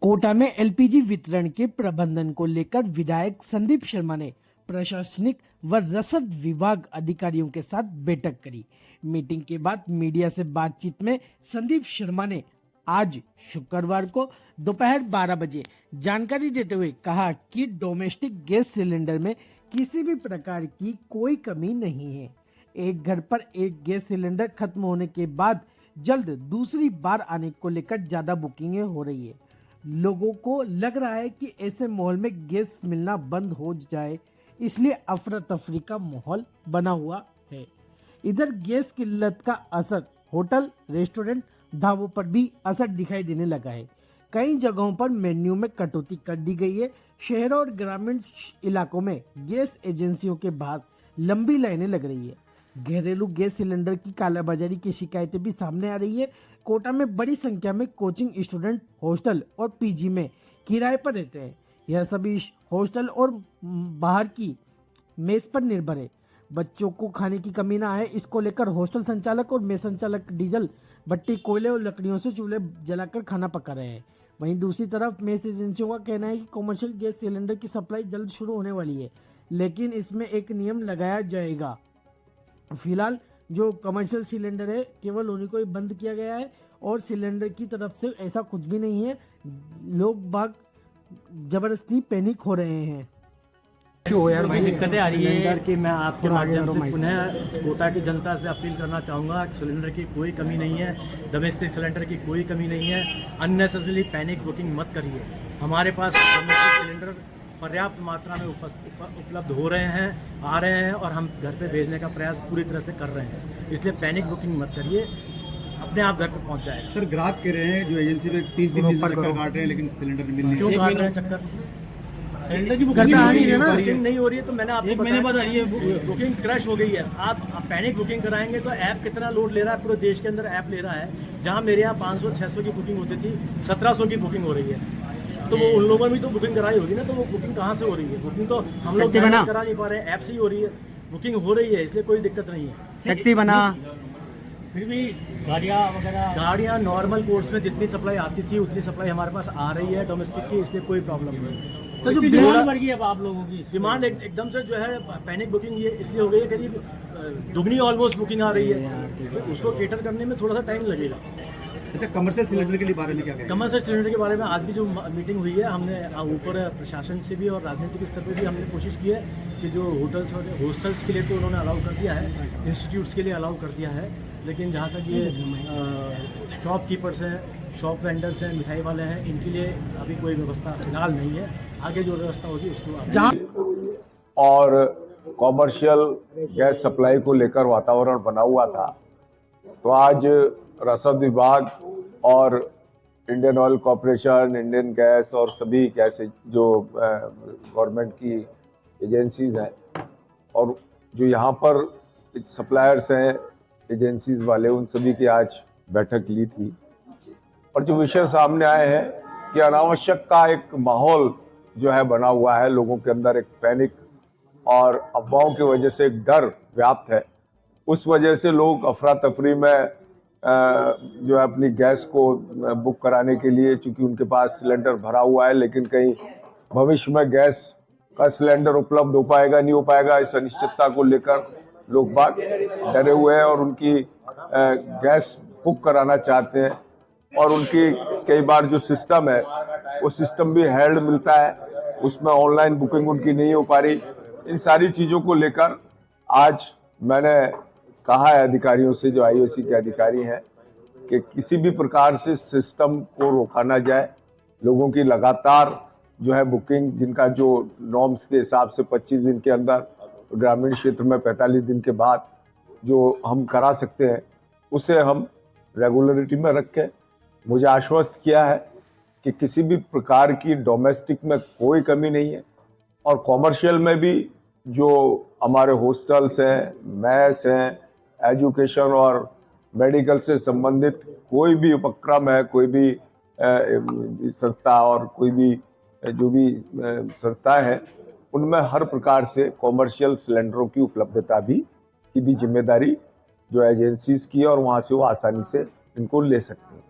कोटा में एलपीजी वितरण के प्रबंधन को लेकर विधायक संदीप शर्मा ने प्रशासनिक व रसद विभाग अधिकारियों के साथ बैठक करी। मीटिंग के बाद मीडिया से बातचीत में संदीप शर्मा ने आज शुक्रवार को दोपहर 12 बजे जानकारी देते हुए कहा कि डोमेस्टिक गैस सिलेंडर में किसी भी प्रकार की कोई कमी नहीं है। एक घर पर एक गैस सिलेंडर खत्म होने के बाद जल्द दूसरी बार आने को लेकर ज्यादा बुकिंगें हो रही है। लोगों को लग रहा है कि ऐसे माहौल में गैस मिलना बंद हो जाए, इसलिए अफरा तफरी का माहौल बना हुआ है। इधर गैस किल्लत का असर होटल, रेस्टोरेंट, ढाबों पर भी असर दिखाई देने लगा है। कई जगहों पर मेन्यू में कटौती कर दी गई है। शहरों और ग्रामीण इलाकों में गैस एजेंसियों के बाहर लंबी लाइनें लग रही है। घरेलू गैस सिलेंडर की कालाबाजारी की शिकायतें भी सामने आ रही है। कोटा में बड़ी संख्या में कोचिंग स्टूडेंट हॉस्टल और पीजी में किराए पर रहते हैं। यह सभी हॉस्टल और बाहर की मेस पर निर्भर है। बच्चों को खाने की कमी ना आए, इसको लेकर हॉस्टल संचालक और मेस संचालक डीजल भट्टी, कोयले और लकड़ियों से चूल्हे जलाकर खाना पका रहे हैं। वहीं दूसरी तरफ मेस एजेंसियों का कहना है कि कमर्शियल गैस सिलेंडर की सप्लाई जल्द शुरू होने वाली है, लेकिन इसमें एक नियम लगाया जाएगा। फिलहाल जो कमर्शियल सिलेंडर है केवल उन्हीं को ही बंद किया गया है और सिलेंडर की तरफ से ऐसा कुछ भी नहीं है। लोग बाग जबरदस्ती पैनिक हो रहे हैं। क्यों यार भाई दिक्कतें आ रही है सिलेंडर की मैं आपके माध्यम से पुनः कोटा की जनता से अपील करना चाहूँगा कि सिलेंडर की कोई कमी नहीं है, डोमेस्टिक सिलेंडर की कोई कमी नहीं है। अननेसेसरी पैनिक बुकिंग मत करिए। हमारे पास डोमेस्टिक सिलेंडर पर्याप्त मात्रा में उपलब्ध हो रहे हैं, आ रहे हैं और हम घर पे भेजने का प्रयास पूरी तरह से कर रहे हैं। इसलिए पैनिक बुकिंग मत करिए, अपने आप घर पे पहुंच जाएगा। सर ग्राहक कह रहे हैं जो एजेंसी में 3 दिन से चक्कर काट रहे हैं लेकिन सिलेंडर मिल नहीं क्यों रहा। काट रहे हैं चक्कर? सिलेंडर की घर पे आ नहीं रही है ना, बुकिंग बुकिंग नहीं हो रही है। तो मैंने आपको एक महीने बाद आ रही है। बुकिंग क्रश हो गई है। आप पैनिक बुकिंग कराएंगे तो ऐप कितना लोड ले रहा है, पूरे देश के अंदर ऐप ले रहा है। जहां मेरे यहाँ 500-600 की बुकिंग होती थी, 1700 की बुकिंग हो रही है। तो वो उन लोगों ने भी तो बुकिंग कराई होगी ना, तो वो बुकिंग कहाँ से हो रही है? बुकिंग तो हम लोग करा नहीं पा रहे हैं, ऐप से ही हो रही है। बुकिंग हो रही है, इसलिए कोई दिक्कत नहीं है। शक्ति बना फिर भी गाड़ियाँ नॉर्मल कोर्स में जितनी सप्लाई आती थी उतनी सप्लाई हमारे पास आ रही है डोमेस्टिक की, इसलिए कोई प्रॉब्लम नहीं है। तो जो डिमांड बढ़ गई है अब आप लोगों की, डिमांड एकदम से जो है पैनिक बुकिंग ये इसलिए हो गई है, करीब दुगनी ऑलमोस्ट बुकिंग आ रही है, तो उसको केटर करने में थोड़ा सा टाइम लगेगा। अच्छा, कमर्शियल सिलेंडर के लिए बारे में क्या कहें? कमर्शियल सिलेंडर के बारे में आज भी जो मीटिंग हुई है, हमने ऊपर प्रशासन से भी और राजनीतिक स्तर पर भी हमने कोशिश की है कि जो होटल्स और हॉस्टल्स के लिए तो उन्होंने अलाउ कर दिया है, इंस्टीट्यूट्स के लिए अलाउ कर दिया है, लेकिन जहाँ तक ये शॉपकीपर्स हैं, शॉप वेंडर्स हैं, मिठाई वाले हैं, इनके लिए अभी कोई व्यवस्था फिलहाल नहीं है। आगे जो व्यवस्था होगी उसको और कॉमर्शियल गैस सप्लाई को लेकर वातावरण बना हुआ था, तो आज रसद विभाग और Indian oil corporation, Indian gas और सभी गैस जो गवर्नमेंट की एजेंसीज हैं और जो यहाँ पर सप्लायर्स हैं एजेंसीज वाले, उन सभी की आज बैठक ली थी। और जो विषय सामने आए हैं कि अनावश्यक का एक माहौल जो है बना हुआ है, लोगों के अंदर एक पैनिक और अफवाहों की वजह से एक डर व्याप्त है। उस वजह से लोग अफरा तफरी में जो है अपनी गैस को बुक कराने के लिए, चूंकि उनके पास सिलेंडर भरा हुआ है, लेकिन कहीं भविष्य में गैस का सिलेंडर उपलब्ध हो पाएगा नहीं हो पाएगा, इस अनिश्चितता को लेकर लोग बाग डरे हुए हैं और उनकी गैस बुक कराना चाहते हैं। और उनकी कई बार जो सिस्टम है वो सिस्टम भी हेल्ड मिलता है, उसमें ऑनलाइन बुकिंग उनकी नहीं हो पा रही। इन सारी चीज़ों को लेकर आज मैंने कहा है अधिकारियों से, जो आईओसी के अधिकारी हैं, कि किसी भी प्रकार से सिस्टम को रोका ना जाए। लोगों की लगातार जो है बुकिंग, जिनका जो नॉर्म्स के हिसाब से 25 दिन के अंदर, ग्रामीण क्षेत्र में 45 दिन के बाद जो हम करा सकते हैं, उसे हम रेगुलरिटी में रख के मुझे आश्वस्त किया है कि किसी भी प्रकार की डोमेस्टिक में कोई कमी नहीं है। और कॉमर्शियल में भी जो हमारे हॉस्टल्स हैं, मैस हैं, एजुकेशन और मेडिकल से संबंधित कोई भी उपक्रम है, कोई भी संस्था और कोई भी जो भी संस्थाएं हैं, उनमें हर प्रकार से कॉमर्शियल सिलेंडरों की उपलब्धता की भी जिम्मेदारी जो एजेंसीज की है और वहाँ से वो आसानी से इनको ले सकते हैं।